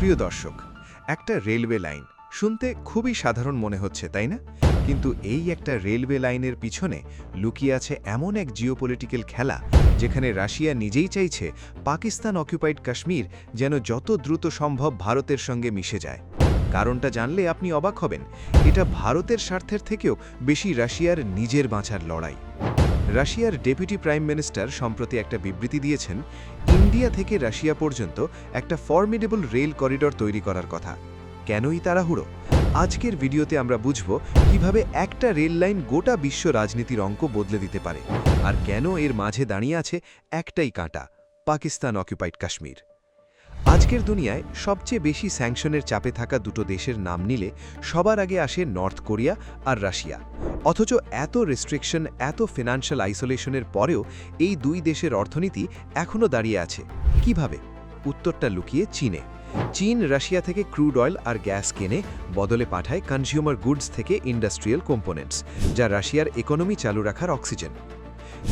প্রিয় দর্শক, একটা রেলওয়ে লাইন শুনতে খুবই সাধারণ মনে হচ্ছে, তাই না? কিন্তু এই একটা রেলওয়ে লাইনের পিছনে লুকিয়ে আছে এমন এক জিওপলিটিক্যাল খেলা, যেখানে রাশিয়া নিজেই চাইছে পাকিস্তান অকুপাইড কাশ্মীর যেন যত দ্রুত সম্ভব ভারতের সঙ্গে মিশে যায়। কারণটা জানলে আপনি অবাক হবেন, এটা ভারতের স্বার্থের থেকেও বেশি রাশিয়ার নিজের বাঁচার লড়াই। রাশিয়ার ডেপুটি প্রাইম মিনিস্টার সম্প্রতি একটা বিবৃতি দিয়েছেন, ইন্ডিয়া থেকে রাশিয়া পর্যন্ত একটা ফর্মিডেবল রেল করিডর তৈরি করার কথা। কেনই তাড়াহুড়ো? আজকের ভিডিওতে আমরা বুঝব কিভাবে একটা রেল লাইন গোটা বিশ্ব রাজনীতির অঙ্ক বদলে দিতে পারে, আর কেন এর মাঝে দাঁড়িয়ে আছে একটাই কাঁটা, পাকিস্তান অকুপাইড কাশ্মীর। আজকের দুনিয়ায় সবচেয়ে বেশি স্যাংশনের চাপে থাকা দুটো দেশের নাম নিলে সবার আগে আসে নর্থ কোরিয়া আর রাশিয়া। অথচ এত রেস্ট্রিকশন, এত ফিনান্সিয়াল আইসোলেশনের পরেও এই দুই দেশের অর্থনীতি এখনও দাঁড়িয়ে আছে। কিভাবে? উত্তরটা লুকিয়ে চীনে। চীন রাশিয়া থেকে ক্রুড অয়েল আর গ্যাস কেনে, বদলে পাঠায় কনজিউমার গুডস থেকে ইন্ডাস্ট্রিয়াল কম্পোনেন্টস, যা রাশিয়ার ইকোনমি চালু রাখার অক্সিজেন।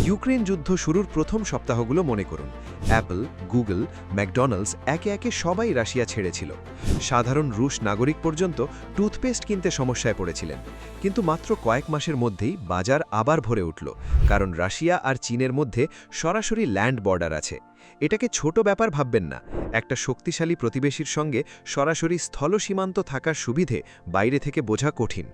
ইউক্রেন যুদ্ধ শুরুর প্রথম সপ্তাহগুলো মনে করুন, অ্যাপল, গুগল, ম্যাকডোনাল্ডস একে একে সবাই রাশিয়া ছেড়েছিল। সাধারণ রুশ নাগরিক পর্যন্ত টুথপেস্ট কিনতে সমস্যায় পড়েছিলেন। কিন্তু মাত্র কয়েক মাসের মধ্যেই বাজার আবার ভরে উঠল, কারণ রাশিয়া আর চীনের মধ্যে সরাসরি ল্যান্ড বর্ডার আছে। এটাকে ছোট ব্যাপার ভাববেন না। একটা শক্তিশালী প্রতিবেশীর সঙ্গে সরাসরি স্থল সীমান্ত থাকার সুবিধে বাইরে থেকে বোঝা কঠিন।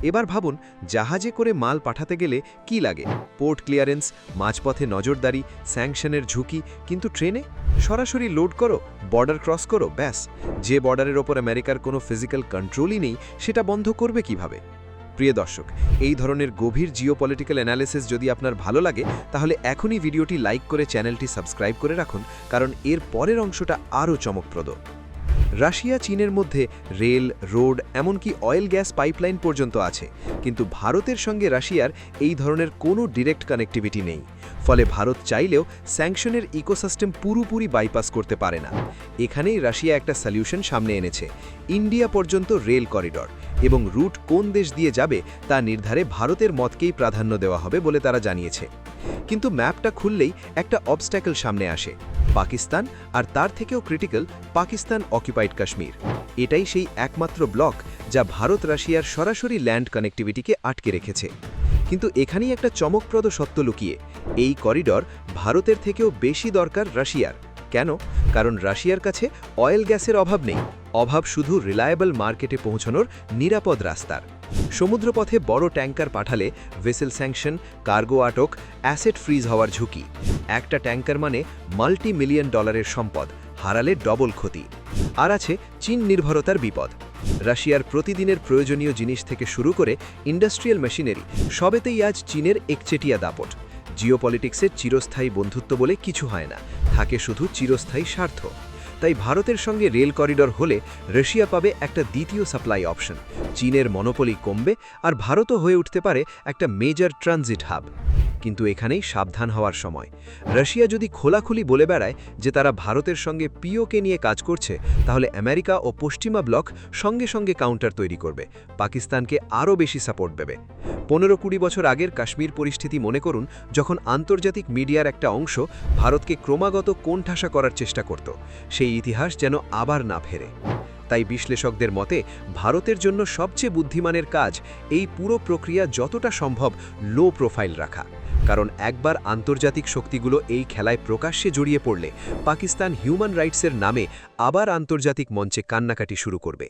এবার ভাবুন, জাহাজে করে মাল পাঠাতে গেলে কি লাগে? পোর্ট ক্লিয়ারেন্স, মাঝপথে নজরদারি, স্যাংশনের ঝুঁকি। কিন্তু ট্রেনে সরাসরি লোড করো, বর্ডার ক্রস করো, ব্যাস। যে বর্ডারের ওপর আমেরিকার কোনো ফিজিক্যাল কন্ট্রোলই নেই, সেটা বন্ধ করবে কিভাবে? প্রিয় দর্শক, এই ধরনের গভীর জিওপলিটিক্যাল অ্যানালিসিস যদি আপনার ভালো লাগে, তাহলে এখনই ভিডিওটি লাইক করে চ্যানেলটি সাবস্ক্রাইব করে রাখুন, কারণ এর পরের অংশটা আরও চমকপ্রদ। রাশিয়া চীনের মধ্যে রেল, রোড, এমনকি অয়েল গ্যাস পাইপলাইন পর্যন্ত আছে, কিন্তু ভারতের সঙ্গে রাশিয়ার এই ধরনের কোনো ডিরেক্ট কানেক্টিভিটি নেই। ফলে ভারত চাইলেও স্যাংশনের ইকোসিস্টেম পুরোপুরি বাইপাস করতে পারে না। এখানেই রাশিয়া একটা সলিউশন সামনে এনেছে, ইন্ডিয়া পর্যন্ত রেল করিডর, এবং রুট কোন দেশ দিয়ে যাবে তা নির্ধারে ভারতের মতকেই প্রাধান্য দেওয়া হবে বলে তারা জানিয়েছে। কিন্তু ম্যাপটা খুললেই একটা অবস্ট্যাকল সামনে আসে, পাকিস্তান, আর তার থেকেও ক্রিটিক্যাল পাকিস্তান অকুপাইড কাশ্মীর। এটাই সেই একমাত্র ব্লক যা ভারত রাশিয়ার সরাসরি ল্যান্ড কানেক্টিভিটিকে আটকে রেখেছে। কিন্তু এখানেই একটা চমকপ্রদ সত্য লুকিয়ে, এই করিডর ভারতের থেকেও বেশি দরকার রাশিয়ার। কেন? কারণ রাশিয়ার কাছে অয়েল গ্যাসের অভাব নেই, অভাব শুধু রিলায়েবল মার্কেটে পৌঁছানোর নিরাপদ রাস্তার। সমুদ্রপথে বড় ট্যাঙ্কার পাঠালে ভেসেল স্যাংশন, কার্গো আটক, অ্যাসেট ফ্রিজ হওয়ার ঝুঁকি। একটা ট্যাঙ্কার মানে মাল্টি-মিলিয়ন ডলারের সম্পদ, হারালে ডবল ক্ষতি। আর আছে চীন নির্ভরতার বিপদ। রাশিয়ার প্রতিদিনের প্রয়োজনীয় জিনিস থেকে শুরু করে ইন্ডাস্ট্রিয়াল মেশিনারি, সবেতেই আজ চীনের একচেটিয়া দাপট। জিওপলিটিক্সের চিরস্থায়ী বন্ধুত্ব বলে কিছু হয় না, থাকে শুধু চিরস্থায়ী স্বার্থ। তাই ভারতের সঙ্গে রেল করিডর হলে রাশিয়া পাবে একটা দ্বিতীয় সাপ্লাই অপশন, চীনের মনোপলি কমবে, আর ভারতও হয়ে উঠতে পারে একটা মেজর ট্রানজিট হাব। কিন্তু এখানেই সাবধান হওয়ার সময়। রাশিয়া যদি খোলাখুলি বলে বেড়ায় যে তারা ভারতের সঙ্গে পিওকে নিয়ে কাজ করছে, তাহলে আমেরিকা ও পশ্চিমা ব্লক সঙ্গে সঙ্গে কাউন্টার তৈরি করবে, পাকিস্তানকে আরও বেশি সাপোর্ট দেবে। 15-20 বছর আগের কাশ্মীর পরিস্থিতি মনে করুন, যখন আন্তর্জাতিক মিডিয়ার একটা অংশ ভারতকে ক্রমাগত কোণঠাসা করার চেষ্টা করত। সেই ইতিহাস যেন আবার না ফেরে। তাই বিশ্লেষকদের মতে ভারতের জন্য সবচেয়ে বুদ্ধিমানের কাজ এই পুরো প্রক্রিয়া যতটা সম্ভব লো প্রোফাইল রাখা। কারণ একবার আন্তর্জাতিক শক্তিগুলো এই খেলায় প্রকাশ্যে জড়িয়ে পড়লে পাকিস্তান হিউম্যান রাইটসের নামে আবার আন্তর্জাতিক মঞ্চে কান্নাকাটি শুরু করবে।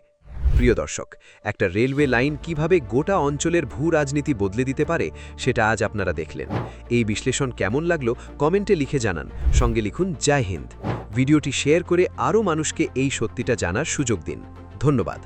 প্রিয় দর্শক, একটা রেলওয়ে লাইন কিভাবে গোটা অঞ্চলের ভূ রাজনীতি বদলে দিতে পারে, সেটা আজ আপনারা দেখলেন। এই বিশ্লেষণ কেমন লাগলো কমেন্টে লিখে জানান, সঙ্গে লিখুন জয় হিন্দ। ভিডিওটি শেয়ার করে আরও মানুষকে এই সত্যিটা জানার সুযোগ দিন। ধন্যবাদ।